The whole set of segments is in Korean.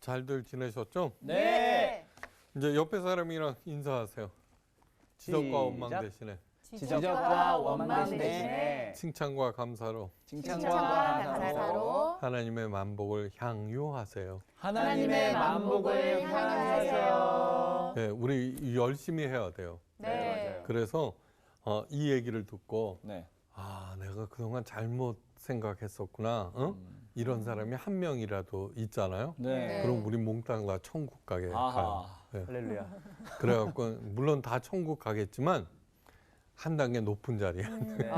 잘들 지내셨죠? 네. 이제 옆에 사람이랑 인사하세요. 지적과 원망 시작. 대신에 지적과 원망 대신에 칭찬과 감사로 칭찬과 감사로 하나님의 만복을 향유하세요. 하나님의 만복을 향하세요. 네, 우리 열심히 해야 돼요. 네, 맞아요. 그래서 이 얘기를 듣고 네. 내가 그동안 잘못 생각했었구나. 이런 사람이 한 명이라도 있잖아요. 네. 그럼 우리 몽땅 다 천국 가게 가요. 아하. 네. 할렐루야. 그래갖고 물론 다 천국 가겠지만 한 단계 높은 자리에. 네.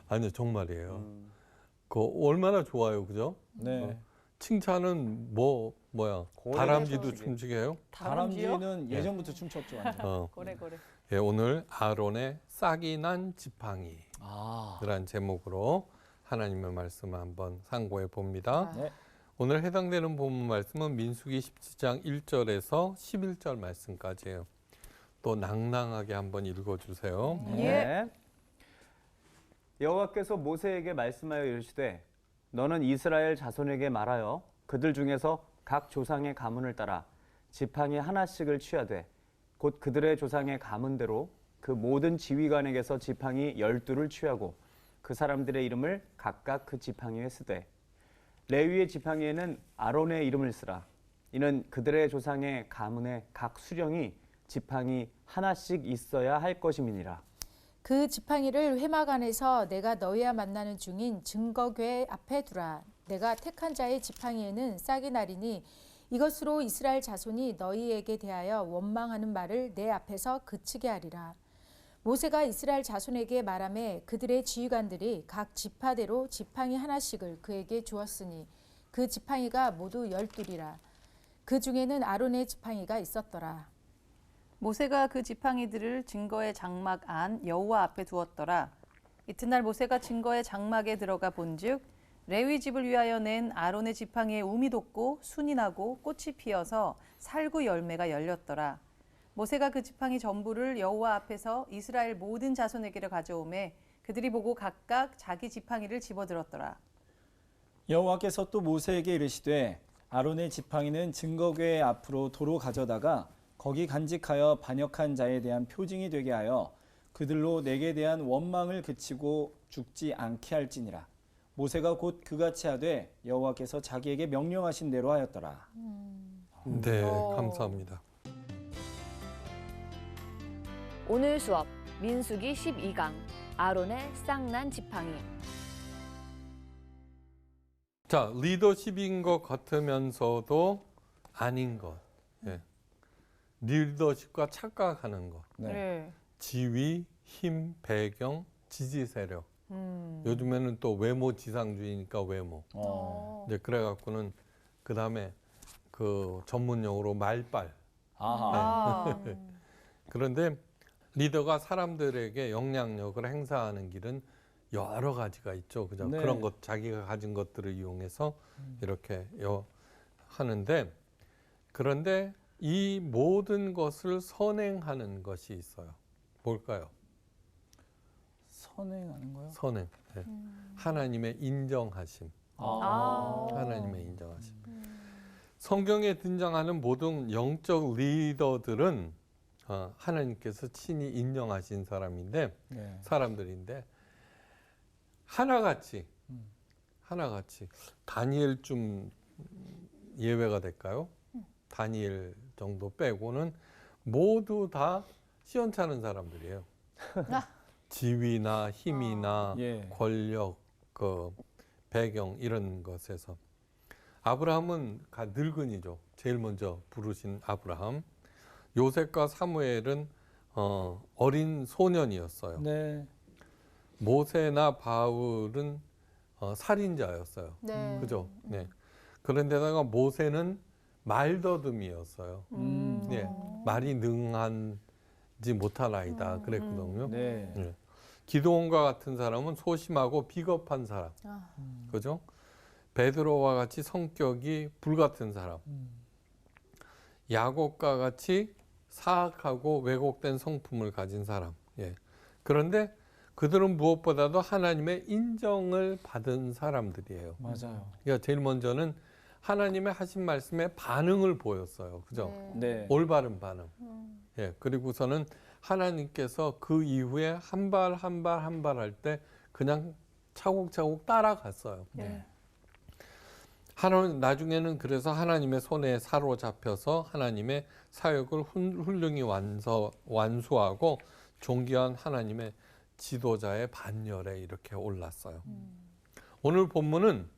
아니요, 정말이에요. 그거 얼마나 좋아요, 그죠? 네. 칭찬은 뭐야? 고래 다람쥐도 춤추게. 춤추게 해요? 다람쥐는 예전부터 춤췄죠. 완전. 고래. 예, 오늘 아론의 싹이 난 지팡이라는 제목으로 하나님의 말씀을 한번 상고해 봅니다. 네. 오늘 해당되는 본문 말씀은 민수기 17장 1절에서 11절 말씀까지예요. 또 낭낭하게 한번 읽어주세요. 네. 여호와께서 모세에게 말씀하여 이르시되 너는 이스라엘 자손에게 말하여 그들 중에서 각 조상의 가문을 따라 지팡이 하나씩을 취하되 곧 그들의 조상의 가문대로 그 모든 지휘관에게서 지팡이 12를 취하고 그 사람들의 이름을 각각 그 지팡이에 쓰되 레위의 지팡이에는 아론의 이름을 쓰라. 이는 그들의 조상의 가문의 각 수령이 지팡이 하나씩 있어야 할 것임이니라. 그 지팡이를 회막 안에서 내가 너희와 만나는 중인 증거궤 앞에 두라. 내가 택한 자의 지팡이에는 싹이 나리니 이것으로 이스라엘 자손이 너희에게 대하여 원망하는 말을 내 앞에서 그치게 하리라. 모세가 이스라엘 자손에게 말하매 그들의 지휘관들이 각 지파대로 지팡이 하나씩을 그에게 주었으니 그 지팡이가 모두 12이라. 그 중에는 아론의 지팡이가 있었더라. 모세가 그 지팡이들을 증거의 장막 안 여호와 앞에 두었더라. 이튿날 모세가 증거의 장막에 들어가 본즉 레위 집을 위하여 낸 아론의 지팡이에 움이 돋고 순이 나고 꽃이 피어서 살구 열매가 열렸더라. 모세가 그 지팡이 전부를 여호와 앞에서 이스라엘 모든 자손에게로 가져오매 그들이 보고 각각 자기 지팡이를 집어들었더라. 여호와께서 또 모세에게 이르시되 아론의 지팡이는 증거궤 앞으로 도로 가져다가 거기 간직하여 반역한 자에 대한 표징이 되게 하여 그들로 내게 대한 원망을 그치고 죽지 않게 할지니라. 모세가 곧 그같이 하되 여호와께서 자기에게 명령하신 대로 하였더라. 네, 감사합니다. 오늘 수업 민수기 12강 아론의 쌍난 지팡이. 자, 리더십인 것 같으면서도 아닌 것. 예. 리더십과 착각하는 것. 네. 지위, 힘, 배경, 지지 세력. 요즘에는 또 외모 지상주의니까 외모. 이제 그래갖고는 그 다음에 그 전문용어로 말빨. 아하. 그런데 리더가 사람들에게 영향력을 행사하는 길은 여러 가지가 있죠. 그죠? 네. 그런 것, 자기가 가진 것들을 이용해서 이렇게 하는데, 그런데 이 모든 것을 선행하는 것이 있어요. 뭘까요? 선행하는 거요? 선행. 네. 하나님의 인정하심. 하나님의 인정하심. 성경에 등장하는 모든 영적 리더들은 하나님께서 친히 인정하신 네. 사람들인데 하나같이 다니엘 좀 예외가 될까요? 다니엘 정도 빼고는 모두 다 시원찮은 사람들이에요. 지위나 힘이나 예. 권력, 그 배경 이런 것에서 아브라함은 늙은이죠. 제일 먼저 부르신 아브라함. 요셉과 사무엘은 어린 소년이었어요. 네. 모세나 바울은 살인자였어요. 네. 그죠? 네. 그런데다가 모세는 말더듬이었어요. 네. 말이 능한지 못한 아이다. 그랬거든요. 네. 네. 기드온과 같은 사람은 소심하고 비겁한 사람. 그죠? 베드로와 같이 성격이 불같은 사람. 야곱과 같이 사악하고 왜곡된 성품을 가진 사람. 예. 그런데 그들은 무엇보다도 하나님의 인정을 받은 사람들이에요. 맞아요. 그러니까 제일 먼저는 하나님의 하신 말씀에 반응을 보였어요. 그죠? 네. 올바른 반응. 예, 그리고서는 하나님께서 그 이후에 한 발 한 발 한 발 할 때 그냥 차곡차곡 따라갔어요. 네. 하나님 나중에는 그래서 하나님의 손에 사로잡혀서 하나님의 사역을 훌륭히 완수하고 존귀한 하나님의 지도자의 반열에 이렇게 올랐어요. 오늘 본문은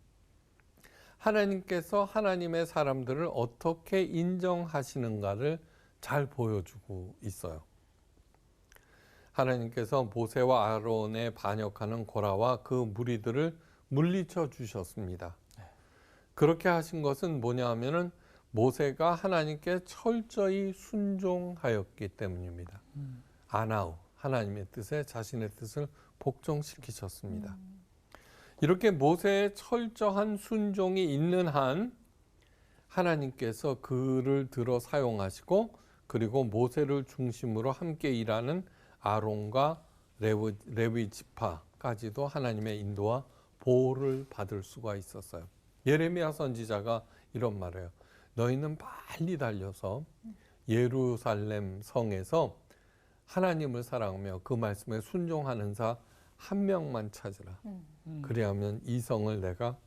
하나님께서 하나님의 사람들을 어떻게 인정하시는가를 잘 보여주고 있어요. 하나님께서 모세와 아론에 반역하는 고라와 그 무리들을 물리쳐 주셨습니다. 그렇게 하신 것은 뭐냐 하면은 모세가 하나님께 철저히 순종하였기 때문입니다. 아나우, 하나님의 뜻에 자신의 뜻을 복종시키셨습니다. 이렇게 모세의 철저한 순종이 있는 한 하나님께서 그를 들어 사용하시고 그리고 모세를 중심으로 함께 일하는 아론과 레위 지파까지도 하나님의 인도와 보호를 받을 수가 있었어요. 예레미야 선지자가 이런 말을 해요. 너희는 빨리 달려서 예루살렘 성에서 하나님을 사랑하며 그 말씀에 순종하는 자 한 명만 찾으라. 그리하면 이 성을 내가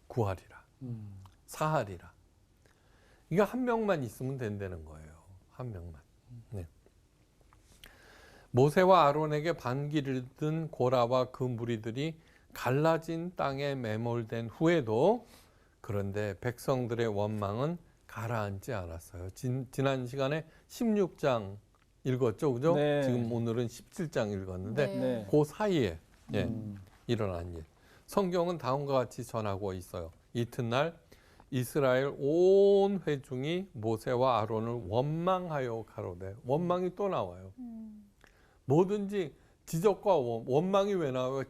구하리라. 사하리라. 이거 한 명만 있으면 된다는 거예요. 한 명만. 네. 모세와 아론에게 반기를 든 고라와 그 무리들이 갈라진 땅에 매몰된 후에도 그런데 백성들의 원망은 가라앉지 않았어요. 지난 시간에 16장 읽었죠, 그죠? 네. 지금 오늘은 17장 읽었는데 네. 그 사이에 일어난 일. 성경은 다음과 같이 전하고 있어요. 이튿날 이스라엘 온 회중이 모세와 아론을 원망하여 가로되 원망이 또 나와요. 뭐든지 지적과 원망이 왜 나와요?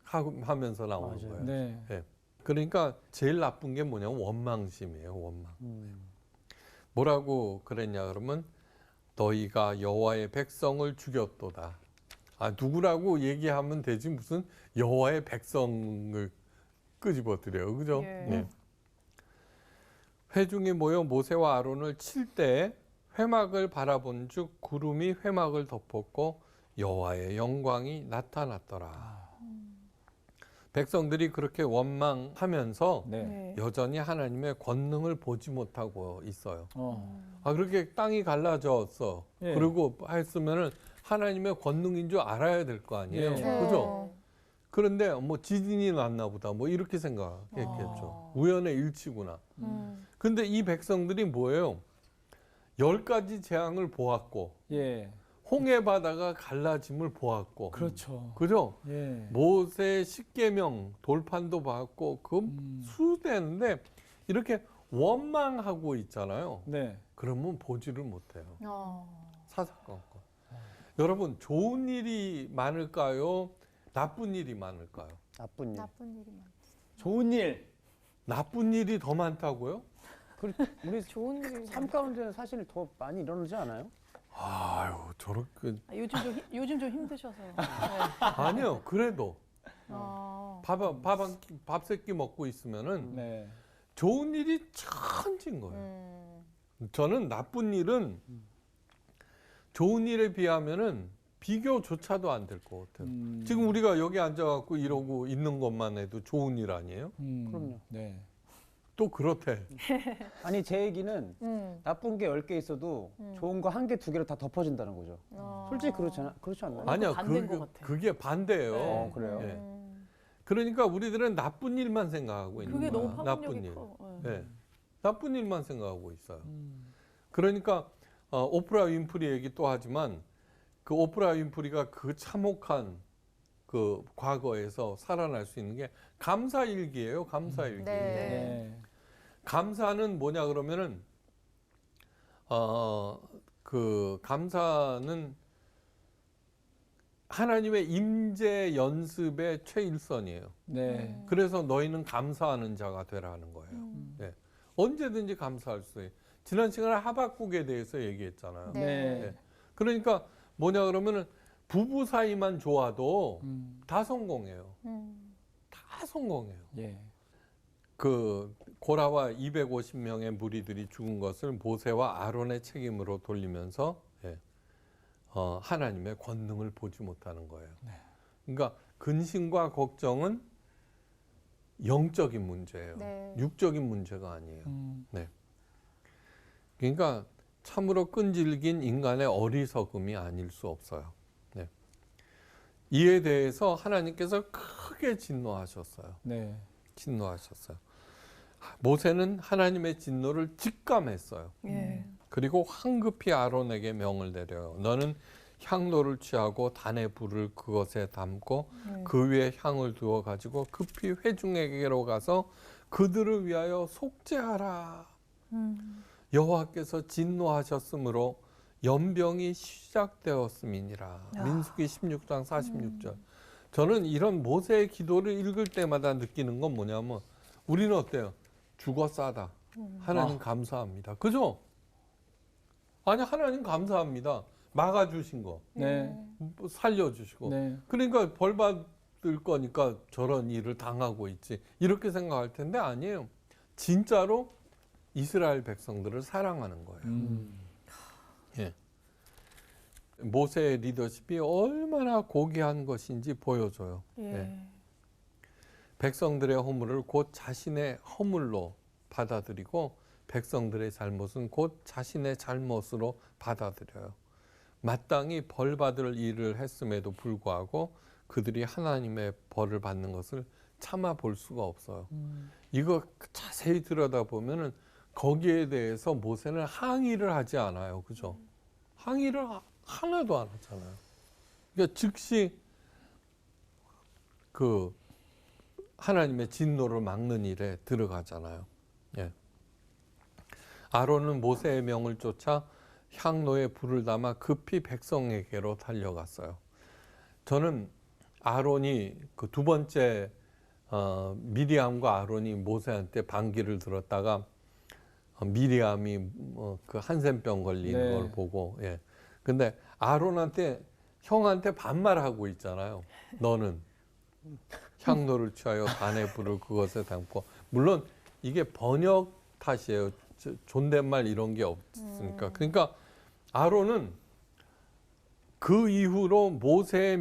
지적하면서 나오는 맞아요. 거예요. 네. 네. 그러니까 제일 나쁜 게 뭐냐면 원망심이에요. 원망. 뭐라고 그랬냐 그러면 너희가 여호와의 백성을 죽였도다. 아 누구라고 얘기하면 되지 무슨 여호와의 백성을 끄집어들여요. 그죠? 예. 네. 회중이 모여 모세와 아론을 칠 때 회막을 바라본 즉 구름이 회막을 덮었고 여호와의 영광이 나타났더라. 백성들이 그렇게 원망하면서 네. 네. 여전히 하나님의 권능을 보지 못하고 있어요. 어. 아 그렇게 땅이 갈라졌어. 예. 그리고 했으면은 하나님의 권능인 줄 알아야 될 거 아니에요. 예. 그죠? 그런데 뭐 지진이 났나 보다. 뭐 이렇게 생각했겠죠. 우연의 일치구나. 근데 이 백성들이 뭐예요? 10가지 재앙을 보았고 예. 홍해 바다가 갈라짐을 보았고 그렇죠. 그죠? 예. 모세 십계명 돌판도 봤고 그 수되는데 이렇게 원망하고 있잖아요. 네. 그러면 보지를 못해요. 어. 사사건건. 여러분 좋은 일이 많을까요? 나쁜 일이 많을까요? 나쁜 일. 나쁜 일이 많. 좋은 일. 나쁜 일이 더 많다고요? 우리 좋은 일이 삶 가운데는 사실 더 많이 일어나지 않아요? 아유 저렇게 아, 요즘 좀 힘드셔서요. 네. 아니요. 그래도 어. 밥 세 끼 먹고 있으면은 네. 좋은 일이 천진 거예요. 저는 나쁜 일은 좋은 일에 비하면은 비교조차도 안 될 것 같아요. 지금 우리가 여기 앉아갖고 이러고 있는 것만 해도 좋은 일 아니에요? 그럼요. 네. 또 그렇대. 아니 제 얘기는 나쁜 게 10개 있어도 좋은 거 1개, 2개로 다 덮어진다는 거죠. 솔직히 그렇지 않나요? 아니야, 반대인 것 같아요. 그게 반대예요. 어, 그래요? 예. 그러니까 우리들은 나쁜 일만 생각하고 있는 그게 거야. 너무 파급력이 커. 네. 예. 나쁜 일만 생각하고 있어요. 그러니까 오프라 윈프리 얘기 또 하지만 그 오프라 윈프리가 그 참혹한 그 과거에서 살아날 수 있는 게 감사일기예요. 감사일기. 네. 네. 감사는 뭐냐 그러면은 그 감사는 하나님의 임재 연습의 최일선이에요. 네. 그래서 너희는 감사하는 자가 되라는 거예요. 네. 언제든지 감사할 수 있어요. 지난 시간에 하박국에 대해서 얘기했잖아요. 네. 네. 그러니까 뭐냐 그러면은 부부 사이만 좋아도 다 성공해요. 다 성공해요. 예. 그 고라와 250명의 무리들이 죽은 것을 모세와 아론의 책임으로 돌리면서 하나님의 권능을 보지 못하는 거예요. 그러니까 근심과 걱정은 영적인 문제예요. 네. 육적인 문제가 아니에요. 네. 그러니까 참으로 끈질긴 인간의 어리석음이 아닐 수 없어요. 네. 이에 대해서 하나님께서 크게 진노하셨어요. 네. 진노하셨어요. 모세는 하나님의 진노를 직감했어요. 예. 그리고 황급히 아론에게 명을 내려요. 너는 향로를 취하고 단의 불을 그것에 담고 그 위에 향을 두어 가지고 급히 회중에게로 가서 그들을 위하여 속죄하라. 여호와께서 진노하셨으므로 연병이 시작되었음이니라. 민수기 16장 46절. 저는 이런 모세의 기도를 읽을 때마다 느끼는 건 뭐냐면 우리는 어때요? 죽어 싸다. 하나님 감사합니다. 그죠? 아니 하나님 감사합니다. 막아주신 거. 네. 살려주시고. 네. 그러니까 벌 받을 거니까 저런 일을 당하고 있지. 이렇게 생각할 텐데 아니에요. 진짜로 이스라엘 백성들을 사랑하는 거예요. 예. 모세의 리더십이 얼마나 고귀한 것인지 보여줘요. 예. 백성들의 허물을 곧 자신의 허물로 받아들이고 백성들의 잘못은 곧 자신의 잘못으로 받아들여요. 마땅히 벌 받을 일을 했음에도 불구하고 그들이 하나님의 벌을 받는 것을 참아 볼 수가 없어요. 이거 자세히 들여다보면은 거기에 대해서 모세는 항의를 하지 않아요. 그죠? 항의를 하나도 안 하잖아요. 그러니까 즉시 그 하나님의 진노를 막는 일에 들어가잖아요. 예. 아론은 모세의 명을 쫓아 향로에 불을 담아 급히 백성에게로 달려갔어요. 저는 아론이 그 두 번째 미리암과 아론이 모세한테 반기를 들었다가 미리암이 그 한센병 걸린 네. 걸 보고 예. 근데 아론한테 형한테 반말하고 있잖아요. 너는 향로를 취하여 단의 불을 그것에 담고 물론 이게 번역 탓이에요. 존댓말 이런 게 없으니까. 그러니까 아론은 그 이후로 모세의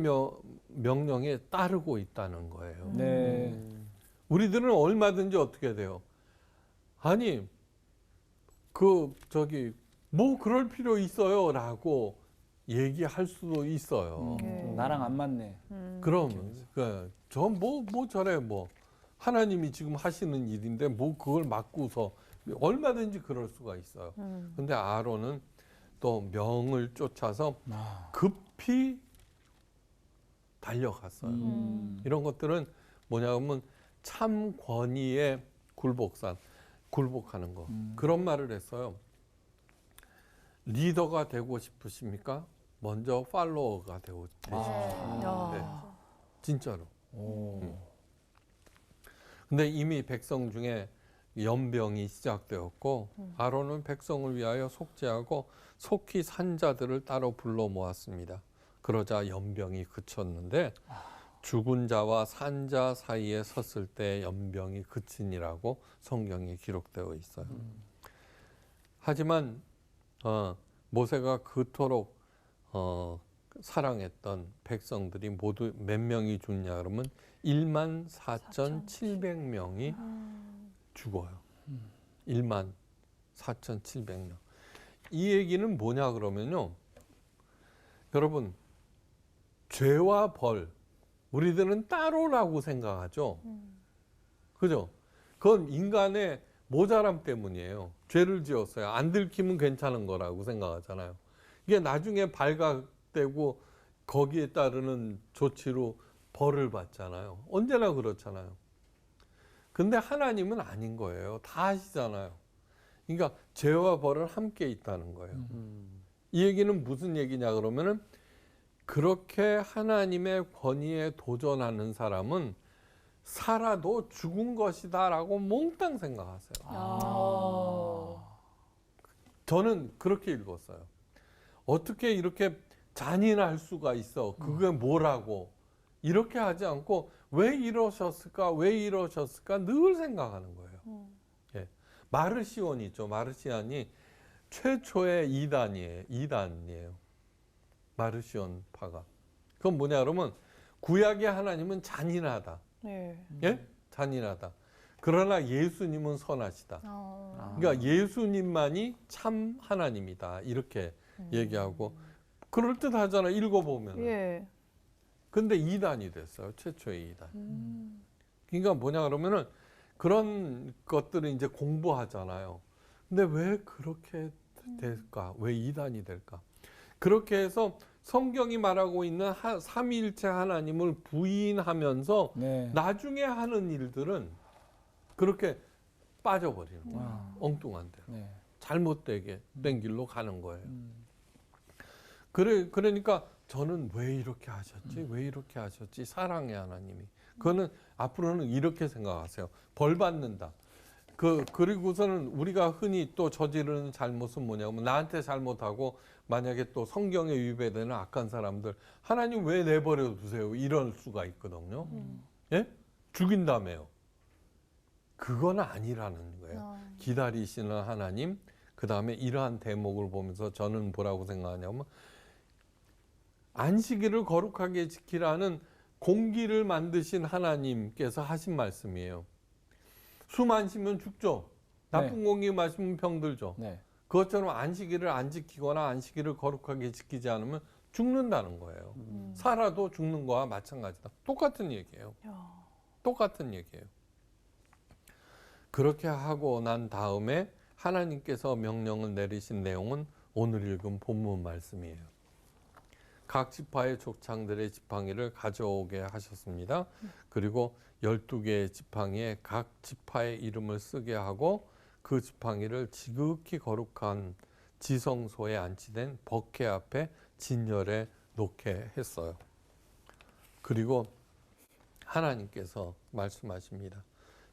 명령에 따르고 있다는 거예요. 네. 우리들은 얼마든지 어떻게 돼요? 아니 뭐 그럴 필요 있어요라고 얘기할 수도 있어요. 나랑 안 맞네. 그럼 저 뭐 저래 뭐 하나님이 지금 하시는 일인데 뭐 그걸 막고서 얼마든지 그럴 수가 있어요. 근데 아론은 또 명을 쫓아서 급히 달려갔어요. 이런 것들은 뭐냐면 참 권위의 굴복하는 거. 그런 말을 했어요. 리더가 되고 싶으십니까? 먼저 팔로워가 되고 싶으십시오. 네. 진짜로. 근데 이미 백성 중에 연병이 시작되었고 아론은 백성을 위하여 속죄하고 속히 산자들을 따로 불러 모았습니다. 그러자 연병이 그쳤는데 죽은 자와 산자 사이에 섰을 때 연병이 그치니라고 성경에 기록되어 있어요. 하지만 모세가 그토록 사랑했던 백성들이 모두 몇 명이 죽냐 그러면 14,700명이 죽어요. 14,700명. 이 얘기는 뭐냐 그러면요. 여러분 죄와 벌 우리들은 따로라고 생각하죠. 그죠? 그건 인간의 모자람 때문이에요. 죄를 지었어요. 안 들키면 괜찮은 거라고 생각하잖아요. 이게 나중에 발각되고 거기에 따르는 조치로 벌을 받잖아요. 언제나 그렇잖아요. 근데 하나님은 아닌 거예요. 다 아시잖아요. 그러니까 죄와 벌은 함께 있다는 거예요. 이 얘기는 무슨 얘기냐 그러면은 그렇게 하나님의 권위에 도전하는 사람은 살아도 죽은 것이다라고 몽땅 생각하세요. 저는 그렇게 읽었어요. 어떻게 이렇게 잔인할 수가 있어? 그게 뭐라고? 이렇게 하지 않고 왜 이러셨을까? 왜 이러셨을까? 늘 생각하는 거예요. 예. 마르시온이 있죠. 마르시안이 최초의 이단이에요. 마르시온 파가. 그건 뭐냐 그러면 구약의 하나님은 잔인하다. 네. 예? 잔인하다. 그러나 예수님은 선하시다. 그러니까 예수님만이 참 하나님이다. 이렇게 얘기하고 그럴듯하잖아. 읽어보면. 예. 근데 이단이 됐어요. 최초의 이단. 그러니까 뭐냐 그러면은 그런 것들을 이제 공부하잖아요. 근데 왜 그렇게 될까? 왜 이단이 될까? 그렇게 해서 성경이 말하고 있는 삼위일체 하나님을 부인하면서 네. 나중에 하는 일들은 그렇게 빠져버리는 거예요. 엉뚱한 데로. 네. 잘못되게 된 길로 가는 거예요. 그러니까 저는 왜 이렇게 하셨지? 왜 이렇게 하셨지? 사랑의 하나님이. 그거는 앞으로는 이렇게 생각하세요. 벌 받는다. 그리고서는 우리가 흔히 또 저지르는 잘못은 뭐냐면 나한테 잘못하고 만약에 또 성경에 위배되는 악한 사람들 하나님 왜 내버려 두세요? 이럴 수가 있거든요. 예? 죽인다며요. 그건 아니라는 거예요. 기다리시는 하나님, 그 다음에 이러한 대목을 보면서 저는 뭐라고 생각하냐면 안식일을 거룩하게 지키라는 공기를 만드신 하나님께서 하신 말씀이에요. 숨 안 쉬면 죽죠. 나쁜 공기 마시면 병들죠. 네. 그것처럼 안식일을 안 지키거나 안식일을 거룩하게 지키지 않으면 죽는다는 거예요. 살아도 죽는 거와 마찬가지다. 똑같은 얘기예요. 똑같은 얘기예요. 그렇게 하고 난 다음에 하나님께서 명령을 내리신 내용은 오늘 읽은 본문 말씀이에요. 각 지파의 족장들의 지팡이를 가져오게 하셨습니다. 그리고 12개의 지팡이에 각 지파의 이름을 쓰게 하고 그 지팡이를 지극히 거룩한 지성소에 안치된 법궤 앞에 진열에 놓게 했어요. 그리고 하나님께서 말씀하십니다.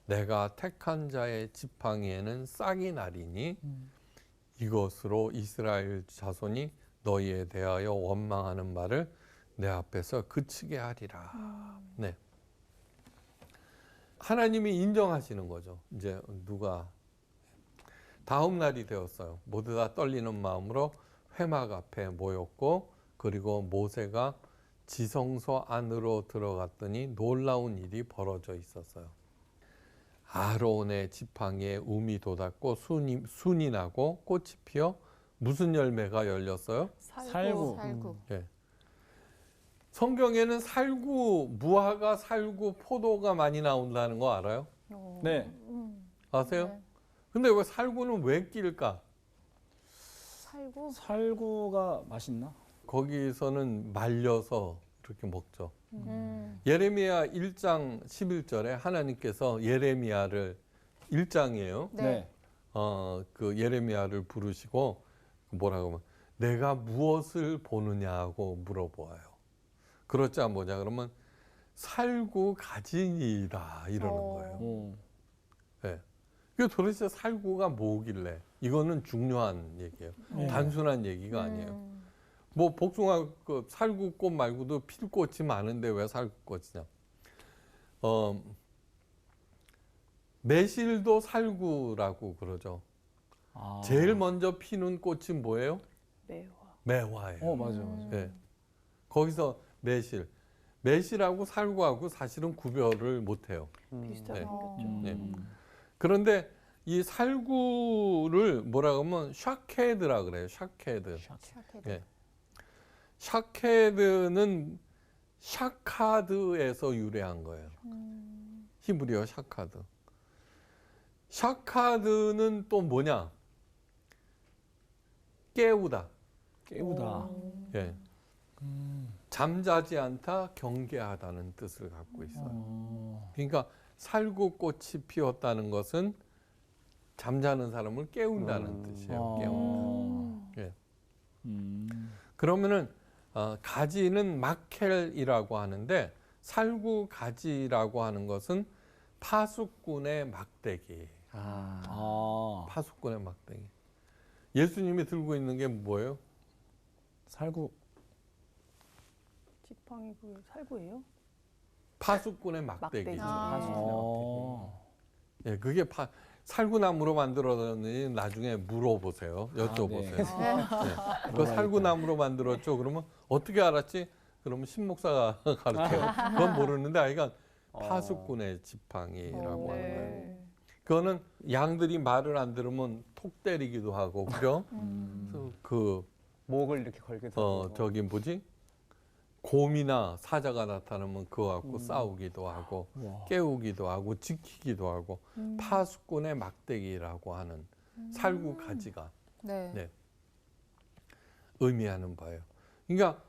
내가 택한 자의 지팡이에는 싹이 나리니 이것으로 이스라엘 자손이 너희에 대하여 원망하는 말을 내 앞에서 그치게 하리라. 네. 하나님이 인정하시는 거죠. 이제 누가 다음 날이 되었어요. 모두 다 떨리는 마음으로 회막 앞에 모였고 그리고 모세가 지성소 안으로 들어갔더니 놀라운 일이 벌어져 있었어요. 아론의 지팡이에 움이 돋았고 순이 나고 꽃이 피어 무슨 열매가 열렸어요? 살구. 예. 성경에는 살구, 무화과, 살구, 포도가 많이 나온다는 거 알아요? 네. 아세요? 네. 근데 왜 살구는 왜 낄까? 살구. 살구가 맛있나? 거기서는 말려서 이렇게 먹죠. 예레미야 1장 11절에 하나님께서 예레미야를 1장이에요. 네. 그 예레미야를 부르시고 뭐라고 하면 내가 무엇을 보느냐고 물어보아요. 그렇자 뭐냐 그러면 살구 가진이다 이러는 거예요. 네. 그 도대체 살구가 뭐길래? 이거는 중요한 얘기예요. 단순한 얘기가 아니에요. 뭐 복숭아 그 살구꽃 말고도 필꽃이 많은데 왜 살구꽃이냐? 매실도 살구라고 그러죠. 제일 먼저 피는 꽃이 뭐예요? 매화예요. 맞아. 네. 거기서 매실하고 살구하고 사실은 구별을 못해요. 비슷하게 네. 생겼죠. 네. 그런데 이 살구를 뭐라고 하면 샤케드라 그래요. 샤케드. 네. 샤케드는 샤카드에서 유래한 거예요. 히브리어 샤카드. 샤카드는 또 뭐냐? 깨우다. 깨우다. 예. 잠자지 않다, 경계하다는 뜻을 갖고 있어요. 그러니까 살구꽃이 피었다는 것은 잠자는 사람을 깨운다는 뜻이에요. 깨운다. 예. 그러면은 가지는 마켈이라고 하는데 살구 가지라고 하는 것은 파수꾼의 막대기. 파수꾼의 막대기. 예수님이 들고 있는 게 뭐예요? 살구. 지팡이 그 살구예요? 파수꾼의 막대기죠. 막대기. 예, 그게 살구나무로 만들었더니 나중에 물어보세요. 여쭤보세요. 예, 그거 살구나무로 만들었죠. 그러면 어떻게 알았지? 그러면 신목사가 가르쳐요. 그건 모르는데 아이가 파수꾼의 지팡이라고 하는 거예요. 그거는 양들이 말을 안 들으면 톡 때리기도 하고, 그죠? 그 목을 이렇게 걸기도 하고. 저기 뭐지? 곰이나 사자가 나타나면 그거 갖고 싸우기도 하고 깨우기도 하고 지키기도 하고 파수꾼의 막대기라고 하는 살구 가지가 네. 의미하는 바예요. 그러니까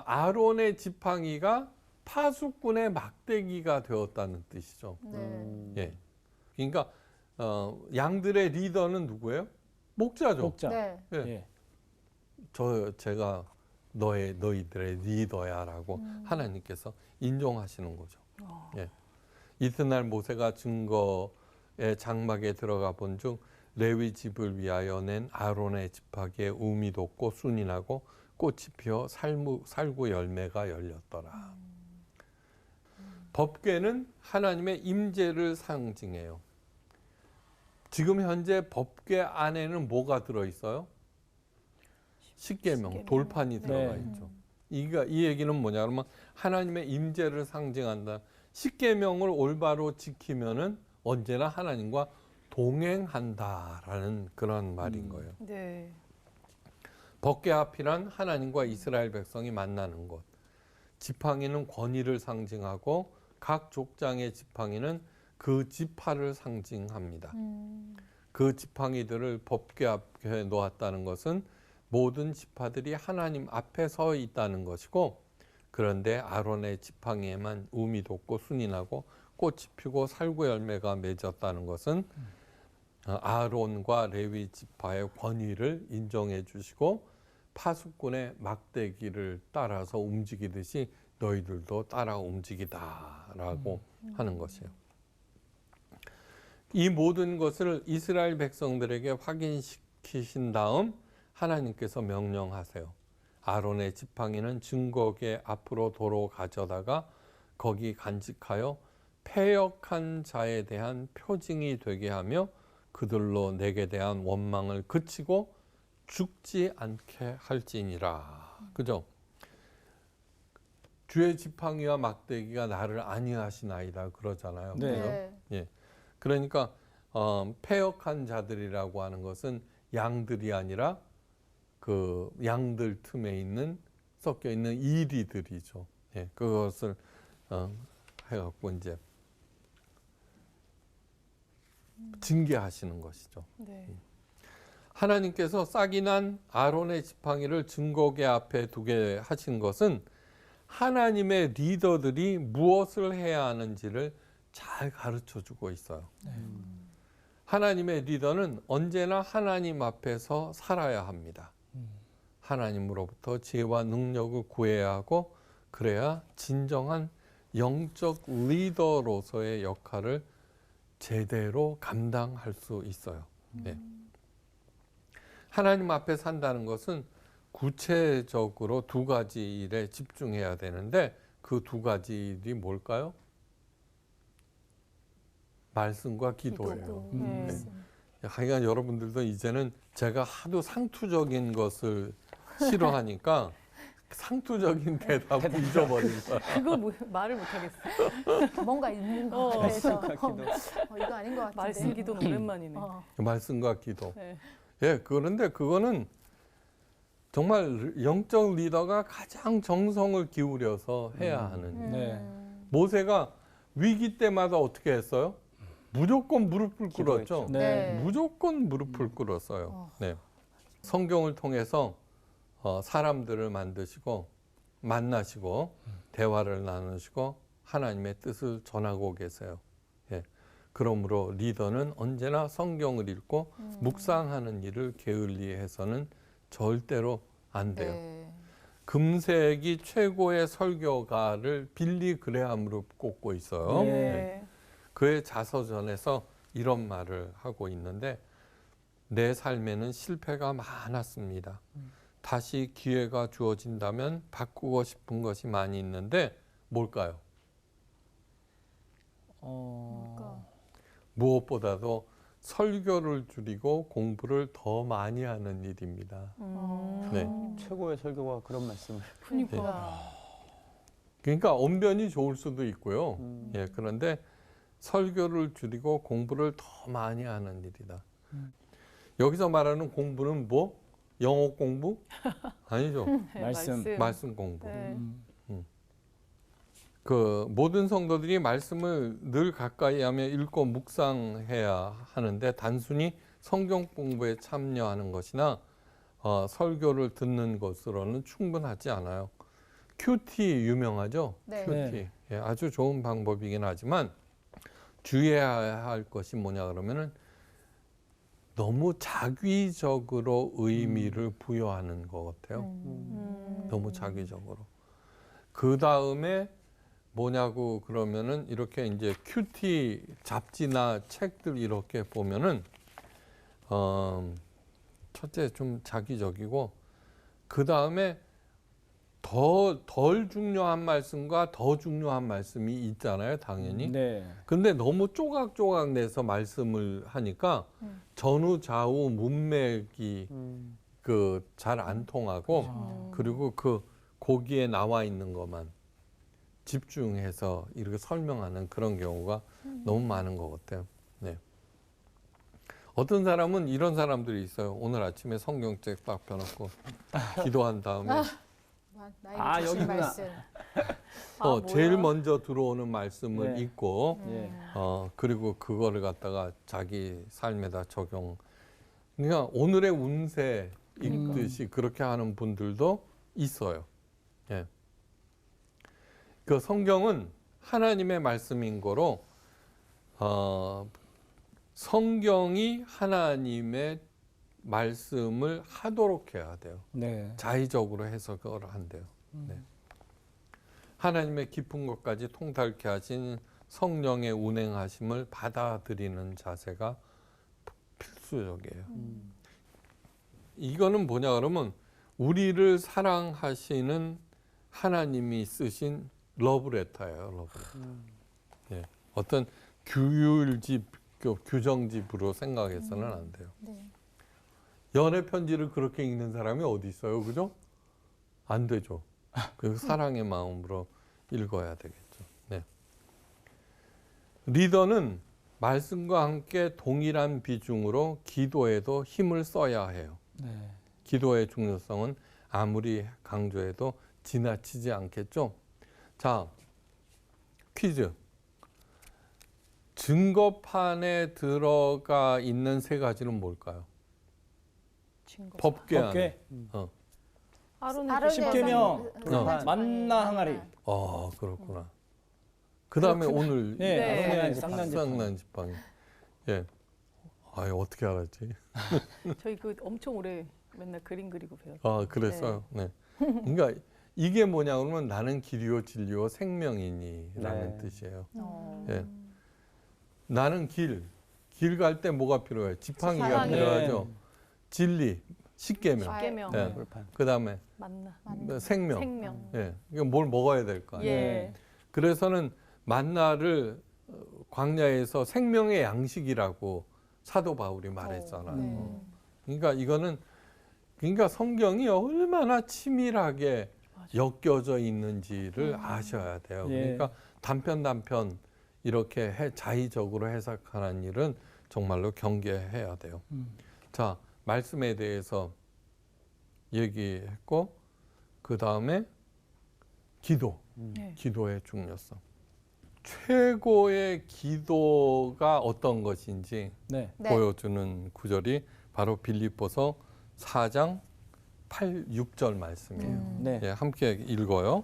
아론의 지팡이가 파수꾼의 막대기가 되었다는 뜻이죠. 네. 예. 그러니까 양들의 리더는 누구예요? 목자죠. 목자. 네. 예. 예. 제가 너희들의 리더야라고 하나님께서 인정하시는 거죠. 예. 이튿날 모세가 증거의 장막에 들어가 본즉 레위 집을 위하여 낸 아론의 지팡이에 um이 돋고 순이 나고 꽃이 피어 살구 열매가 열렸더라. 법궤는 하나님의 임재를 상징해요. 지금 현재 법궤 안에는 뭐가 들어 있어요? 십계명, 돌판이 들어가 있죠. 이 얘기는 뭐냐 그러면 하나님의 임재를 상징한다. 십계명을 올바로 지키면은 언제나 하나님과 동행한다라는 그런 말인 거예요. 네. 법궤 앞이란 하나님과 이스라엘 백성이 만나는 곳. 지팡이는 권위를 상징하고 각 족장의 지팡이는 그 지파를 상징합니다. 그 지팡이들을 법궤 앞에 놓았다는 것은 모든 지파들이 하나님 앞에 서 있다는 것이고, 그런데 아론의 지팡이에만 um이 돋고 순이 나고 꽃이 피고 살구 열매가 맺었다는 것은 아론과 레위 지파의 권위를 인정해 주시고 파수꾼의 막대기를 따라서 움직이듯이 너희들도 따라 움직이다라고 하는 것이에요. 이 모든 것을 이스라엘 백성들에게 확인시키신 다음 하나님께서 명령하세요. 아론의 지팡이는 증거궤 앞으로 도로 가져다가 거기 간직하여 패역한 자에 대한 표징이 되게 하며 그들로 내게 대한 원망을 그치고 죽지 않게 할지니라. 그죠? 주의 지팡이와 막대기가 나를 안위하시나이다 그러잖아요. 네. 그죠? 예. 그러니까 패역한 자들이라고 하는 것은 양들이 아니라 그 양들 틈에 있는 섞여 있는 이리들이죠. 예. 그것을 해갖고 이제 징계하시는 것이죠. 네. 하나님께서 싹이 난 아론의 지팡이를 증거궤 앞에 두게 하신 것은 하나님의 리더들이 무엇을 해야 하는지를 잘 가르쳐 주고 있어요. 하나님의 리더는 언제나 하나님 앞에서 살아야 합니다. 하나님으로부터 지혜와 능력을 구해야 하고 그래야 진정한 영적 리더로서의 역할을 제대로 감당할 수 있어요. 네. 하나님 앞에 산다는 것은 구체적으로 두 가지 일에 집중해야 되는데 그 두 가지 일이 뭘까요? 말씀과 기도예요. 네. 하여간 여러분들도 이제는 제가 하도 상투적인 것을 싫어하니까 상투적인 대답을 잊어버린 거야. 그거 말을 못 하겠어. 뭔가 있는 것 같아서 기도. 이거 아닌 것 같은데. 말씀 기도는 오랜만이네. 말씀과 기도. 네. 예, 그런데 그거는 정말 영적 리더가 가장 정성을 기울여서 해야 하는. 네. 모세가 위기 때마다 어떻게 했어요? 무조건 무릎을 꿇었죠. 네. 무조건 무릎을 꿇었어요. 네. 성경을 통해서 사람들을 만드시고 만나시고 대화를 나누시고 하나님의 뜻을 전하고 계세요. 예. 그러므로 리더는 언제나 성경을 읽고 묵상하는 일을 게을리해서는 절대로 안 돼요. 네. 금세기 최고의 설교가를 빌리 그레함으로 꼽고 있어요. 네. 그의 자서전에서 이런 말을 하고 있는데 내 삶에는 실패가 많았습니다. 다시 기회가 주어진다면 바꾸고 싶은 것이 많이 있는데 뭘까요? 무엇보다도 설교를 줄이고 공부를 더 많이 하는 일입니다. 네. 최고의 설교가 그런 말씀을. 그러니까. 그러니까 언변이 좋을 수도 있고요. 음. 예, 그런데 설교를 줄이고 공부를 더 많이 하는 일이다. 여기서 말하는 공부는 뭐? 영어 공부? 아니죠. 네, 말씀 공부. 네. 그 모든 성도들이 말씀을 늘 가까이 하며 읽고 묵상해야 하는데 단순히 성경 공부에 참여하는 것이나 설교를 듣는 것으로는 충분하지 않아요. 큐티 유명하죠? 네. 큐티. 예, 아주 좋은 방법이긴 하지만 주의해야 할 것이 뭐냐 그러면은 너무 자기적으로 의미를 부여하는 것 같아요. 너무 자기적으로. 그 다음에 뭐냐고 그러면은 이렇게 이제 큐티 잡지나 책들 이렇게 보면은 첫째 좀 자기적이고 그 다음에 덜 중요한 말씀과 더 중요한 말씀이 있잖아요, 당연히. 네. 근데 너무 조각조각 내서 말씀을 하니까 전후 좌우 문맥이 그 잘 안 통하고 그리고 그 거기에 나와 있는 것만 집중해서 이렇게 설명하는 그런 경우가 너무 많은 것 같아요. 네. 어떤 사람은 이런 사람들이 있어요. 오늘 아침에 성경책 딱 펴놓고 기도한 다음에 나에게 주신 여기구나. 말씀. 제일 먼저 들어오는 말씀을 네. 읽고 예. 그리고 그거를 갖다가 자기 삶에다 적용. 그러니까 오늘의 운세 읽듯이 그렇게 하는 분들도 있어요. 예. 그 성경은 하나님의 말씀인 거로 성경이 하나님의 말씀을 하도록 해야 돼요. 네. 자의적으로 해석을 한대요. 네. 하나님의 깊은 것까지 통달케 하신 성령의 운행하심을 받아들이는 자세가 필수적이에요. 이거는 뭐냐 그러면 우리를 사랑하시는 하나님이 쓰신 러브레터예요. 러브레터. 예. 어떤 규율집, 규정집으로 생각해서는 안 돼요. 네. 연애 편지를 그렇게 읽는 사람이 어디 있어요, 그죠? 안 되죠. 그 사랑의 마음으로 읽어야 되겠죠. 네. 리더는 말씀과 함께 동일한 비중으로 기도에도 힘을 써야 해요. 네. 기도의 중요성은 아무리 강조해도 지나치지 않겠죠. 자, 퀴즈. 증거판에 들어가 있는 세 가지는 뭘까요? 법궤 안에. 아론의 십계명, 어. 만나 항아리. 그렇구나. 그 다음에 오늘 네. 네. 쌍난 지팡이. 예. 어떻게 알았지? 저희 그 엄청 오래 맨날 그림 그리고 배웠어요. 그랬어요. 네. 그러니까 이게 뭐냐 그러면 나는 길이요 진리요 생명이니라는 네. 뜻이에요. 어. 예. 나는 길 갈 때 뭐가 필요해요? 지팡이가 지팡이. 필요하죠. 진리, 십계명. 십계명. 네. 불판. 그다음에 만나. 생명. 생명. 예. 이거 뭘 먹어야 될 거 아니에요. 예. 그래서는 만나를 광야에서 생명의 양식이라고 사도 바울이 말했잖아요. 네. 그러니까 이거는 성경이 얼마나 치밀하게 엮여져 있는지를 아셔야 돼요. 예. 그러니까 단편 이렇게 자의적으로 해석하는 일은 정말로 경계해야 돼요. 자, 말씀에 대해서 얘기했고 그 다음에 네. 기도의 중요성. 최고의 기도가 어떤 것인지 네. 네. 보여주는 구절이 바로 빌립보서 4장 8, 6절 말씀이에요. 네. 예, 함께 읽어요.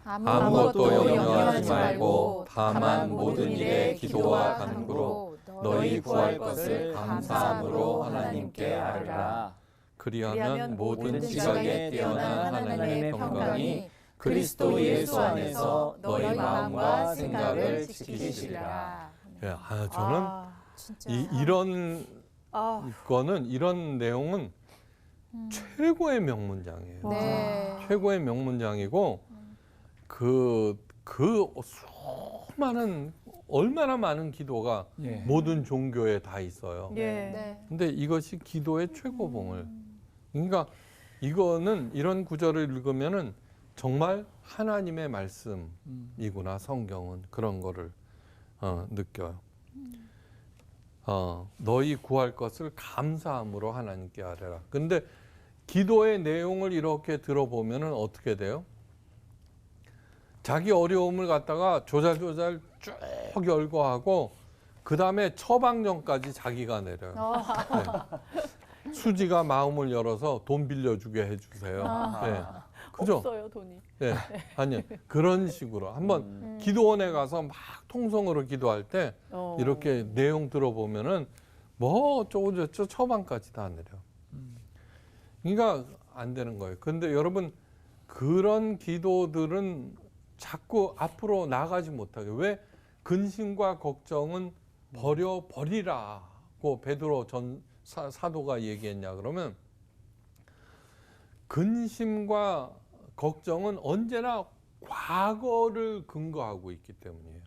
아무것도 염려하지 염려하지 말고 말고 다만 모든 일에 기도와 간구로 너희 구할 것을 감사함으로 하나님께 아뢰라. 그리하면 모든 지각에 뛰어난 하나님의 평강이 그리스도 예수 안에서 너희 마음과 생각을 지키시리라. 예, 저는 진짜. 이런 이런 내용은 최고의 명문장이에요. 네. 최고의 명문장이고 그 수많은 얼마나 많은 기도가 예. 모든 종교에 다 있어요. 예. 네. 근데 이것이 기도의 최고봉을. 그러니까 이거는 이런 구절을 읽으면은 정말 하나님의 말씀이구나. 성경은 그런 거를 느껴요. 너희 구할 것을 감사함으로 하나님께 아뢰라. 근데 기도의 내용을 이렇게 들어보면은 어떻게 돼요? 자기 어려움을 갖다가 조잘조잘 쭉 열거하고 그 다음에 처방전까지 자기가 내려요. 네. 수지가 마음을 열어서 돈 빌려주게 해주세요. 네. 그죠? 없어요, 돈이. 네. 아니 그런 식으로 한번 기도원에 가서 막 통성으로 기도할 때 이렇게 내용 들어보면은 뭐 어쩌고저쩌고 처방까지 다 내려. 그러니까 안 되는 거예요. 근데 여러분 그런 기도들은 자꾸 앞으로 나가지 못하게. 왜? 근심과 걱정은 버리라고 베드로 사도가 얘기했냐 그러면 근심과 걱정은 언제나 과거를 근거하고 있기 때문이에요.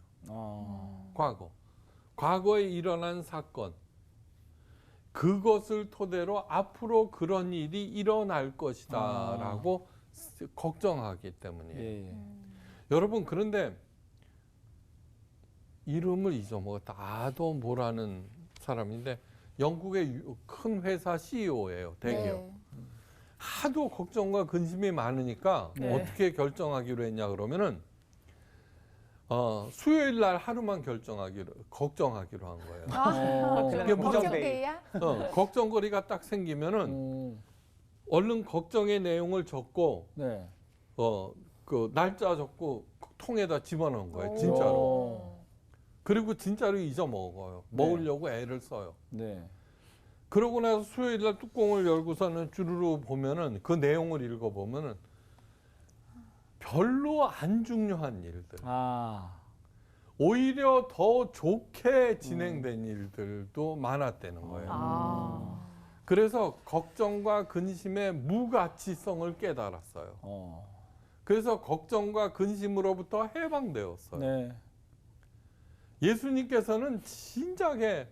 과거에 일어난 사건, 그것을 토대로 앞으로 그런 일이 일어날 것이다라고 걱정하기 때문이에요. 예. 여러분 그런데 이름을 잊어먹었다. 아도 뭐라는 사람인데 영국의 큰 회사 CEO예요. 대기업. 네. 하도 걱정과 근심이 많으니까 네. 어떻게 결정하기로 했냐 그러면은 수요일 날 하루만 걱정하기로 한 거예요. 그냥 그게 무조건- 걱정데이야? 걱정거리가 딱 생기면은 얼른 걱정의 내용을 적고 네. 그 날짜 적고 통에다 집어넣은 거예요. 진짜로. 그리고 진짜로 잊어먹어요. 네. 먹으려고 애를 써요. 네. 그러고 나서 수요일 날 뚜껑을 열고서는 주르르 보면은 그 내용을 읽어보면은 별로 안 중요한 일들. 오히려 더 좋게 진행된 일들도 많았다는 거예요. 그래서 걱정과 근심의 무가치성을 깨달았어요. 그래서 걱정과 근심으로부터 해방되었어요. 네. 예수님께서는 진작에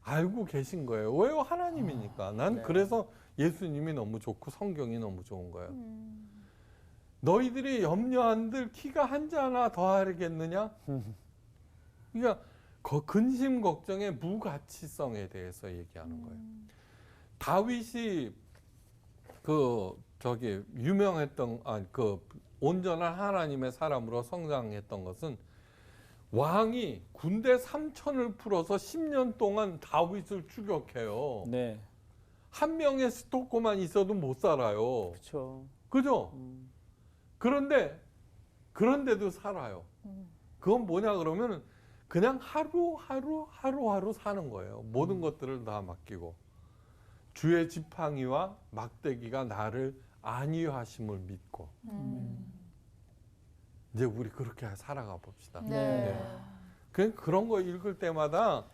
알고 계신 거예요. 왜요? 하나님이니까. 난 네. 그래서 예수님이 너무 좋고 성경이 너무 좋은 거예요. 너희들이 염려한들 키가 한자 하나 더 하겠느냐? 그러니까 근심 걱정의 무가치성에 대해서 얘기하는 거예요. 다윗이 유명했던 온전한 하나님의 사람으로 성장했던 것은 왕이 군대 3,000을 풀어서 10년 동안 다윗을 추격해요. 네. 한 명의 스토커만 있어도 못 살아요. 그렇죠. 그죠? 그런데도 살아요. 그건 뭐냐 그러면 그냥 하루하루 사는 거예요. 모든 것들을 다 맡기고. 주의 지팡이와 막대기가 나를 안위하심을 믿고. 이제 우리 그렇게 살아가 봅시다. 네. 그런 거 읽을 때마다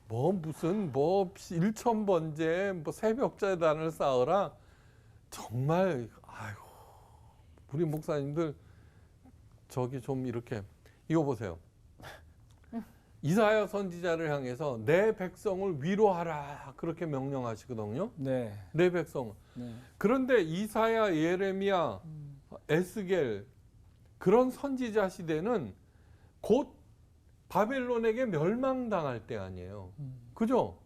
무슨 1,000번째 새벽재단을 쌓으라. 정말 아이고 우리 목사님들 좀 이렇게 이거 보세요. 이사야 선지자를 향해서 내 백성을 위로하라 그렇게 명령하시거든요. 네. 내 백성을. 네. 그런데 이사야, 예레미야, 에스겔 그런 선지자 시대는 곧 바벨론에게 멸망당할 때 아니에요. 그죠?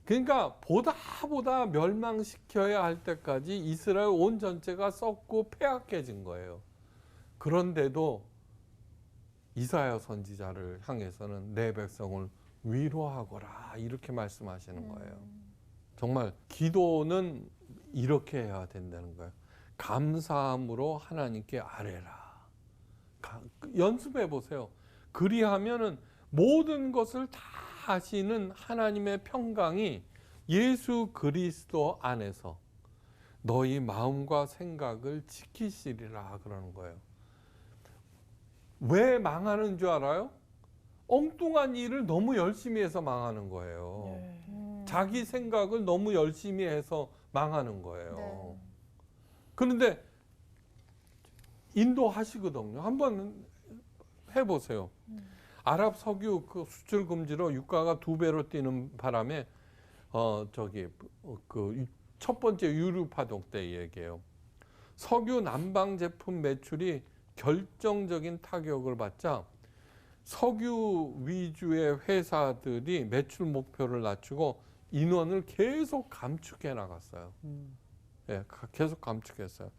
그러니까 보다 멸망시켜야 할 때까지 이스라엘 온 전체가 썩고 폐악해진 거예요. 그런데도 이사야 선지자를 향해서는 내 백성을 위로하거라 이렇게 말씀하시는 거예요. 정말 기도는 이렇게 해야 된다는 거예요. 감사함으로 하나님께 아뢰라. 연습해 보세요. 그리하면은 모든 것을 다 하시는 하나님의 평강이 예수 그리스도 안에서 너희 마음과 생각을 지키시리라 그러는 거예요. 왜 망하는 줄 알아요? 엉뚱한 일을 너무 열심히 해서 망하는 거예요. 자기 생각을 너무 열심히 해서 망하는 거예요. 네. 그런데 인도하시거든요. 한번 해보세요. 아랍 석유 그 수출 금지로 유가가 2배로 뛰는 바람에 그 첫 번째 유류 파동 때 얘기예요. 석유 난방 제품 매출이 결정적인 타격을 받자 석유 위주의 회사들이 매출 목표를 낮추고 인원을 계속 감축해 나갔어요. 예, 계속 감축했어요.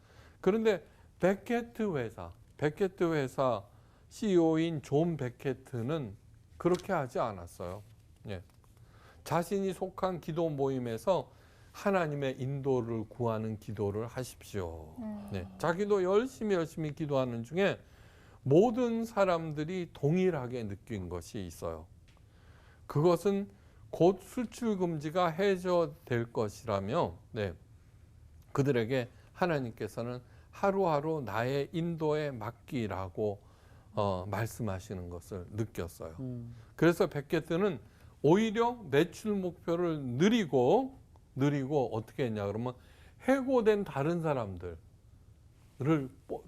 그런데 베케트 회사 CEO인 존 베케트는 그렇게 하지 않았어요. 예. 자신이 속한 기도 모임에서 하나님의 인도를 구하는 기도를 하십시오. 네. 자기도 열심히 기도하는 중에 모든 사람들이 동일하게 느낀 것이 있어요. 그것은 곧 수출 금지가 해제될 것이라며 네. 그들에게 하나님께서는 하루하루 나의 인도에 맡기라고 말씀하시는 것을 느꼈어요. 그래서 베케트는 오히려 매출 목표를 느리고 어떻게 했냐 그러면 해고된 다른 사람들을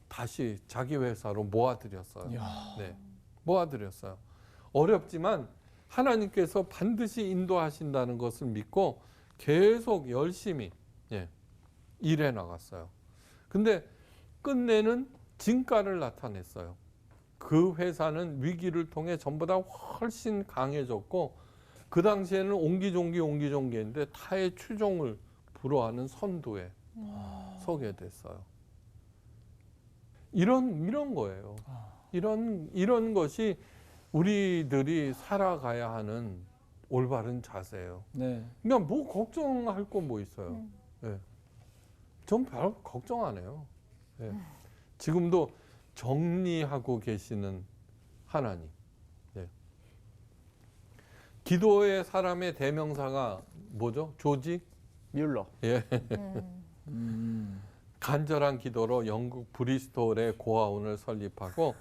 다시 자기 회사로 모아들였어요. 네, 모아들였어요. 어렵지만 하나님께서 반드시 인도하신다는 것을 믿고 계속 열심히 일해 나갔어요. 근데 끝내는 진가를 나타냈어요. 그 회사는 위기를 통해 전보다 훨씬 강해졌고 그 당시에는 옹기종기했는데 타의 추종을 불허하는 선두에 서게 됐어요. 이런 거예요. 이런 것이 우리들이 살아가야 하는 올바른 자세예요. 네. 그냥 뭐 걱정할 거 뭐 있어요. 네. 전 별 걱정 안 해요. 네. 지금도 정리하고 계시는 하나님. 네. 기도의 사람의 대명사가 뭐죠? 조지? 뮬러. 예. 간절한 기도로 영국 브리스톨의 고아원을 설립하고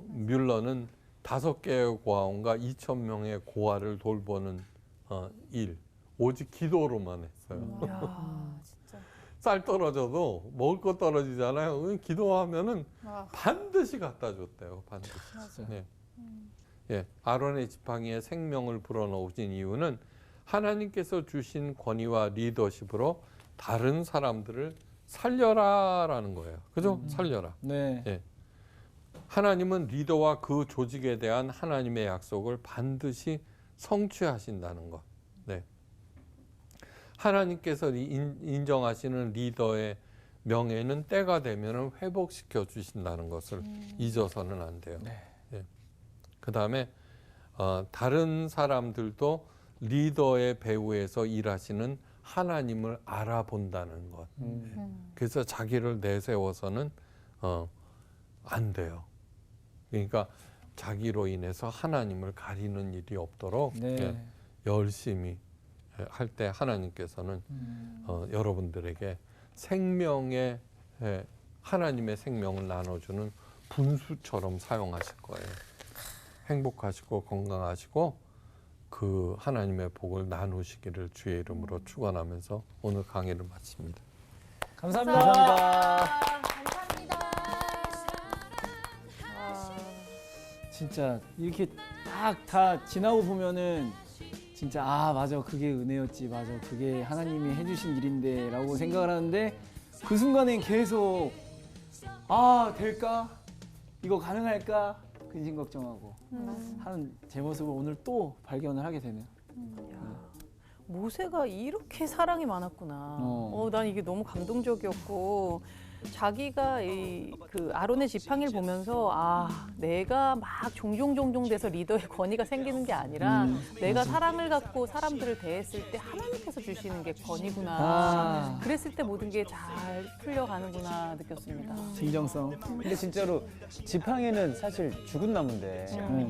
뮬러는 5개의 고아원과 2,000명의 고아를 돌보는 일 오직 기도로만 했어요. 야, 진짜. 쌀 떨어져도 먹을 거 떨어지잖아요. 기도하면은 반드시 갖다 줬대요. 반드시. 네. 예, 아론의 지팡이에 생명을 불어넣으신 이유는 하나님께서 주신 권위와 리더십으로 다른 사람들을 살려라라는 거예요. 그죠? 살려라. 네. 예. 하나님은 리더와 그 조직에 대한 하나님의 약속을 반드시 성취하신다는 것. 네. 하나님께서 인정하시는 리더의 명예는 때가 되면 회복시켜 주신다는 것을 잊어서는 안 돼요. 네. 예. 그 다음에 다른 사람들도 리더의 배후에서 일하시는 하나님을 알아본다는 것. 그래서 자기를 내세워서는 안 돼요. 그러니까 자기로 인해서 하나님을 가리는 일이 없도록 네. 열심히 할 때 하나님께서는 여러분들에게 생명의 하나님의 생명을 나눠주는 분수처럼 사용하실 거예요. 행복하시고 건강하시고 그 하나님의 복을 나누시기를 주의 이름으로 축원하면서 오늘 강의를 마칩니다. 감사합니다. 감사합니다. 진짜 이렇게 딱 다 지나고 보면은 진짜 아 맞아 그게 은혜였지 맞아 그게 하나님이 해주신 일인데 라고 생각을 하는데 그 순간엔 계속 아 될까? 이거 가능할까? 근심 걱정하고 하는 제 모습을 오늘 또 발견을 하게 되네요. 모세가 이렇게 사랑이 많았구나. 어. 난 이게 너무 감동적이었고 자기가 그 아론의 지팡이를 보면서 내가 막 종종 돼서 리더의 권위가 생기는 게 아니라 내가 사랑을 갖고 사람들을 대했을 때 하나님께서 주시는 게 권위구나. 그랬을 때 모든 게 잘 풀려가는구나 느꼈습니다. 진정성. 근데 진짜로 지팡이는 사실 죽은 나무인데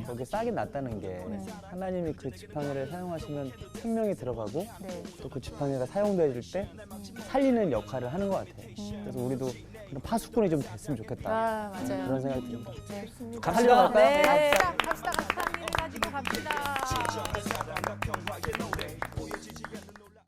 거기에 싹이 났다는 게 하나님이 그 지팡이를 사용하시면 생명이 들어가고 또 그 지팡이가 사용될 때 살리는 역할을 하는 것 같아요. 그래서 우리도 그런 파수꾼이 좀 됐으면 좋겠다. 맞아요. 그런 생각이 듭니다. 갑시다. 네. 갑시다. 가지고 갑시다.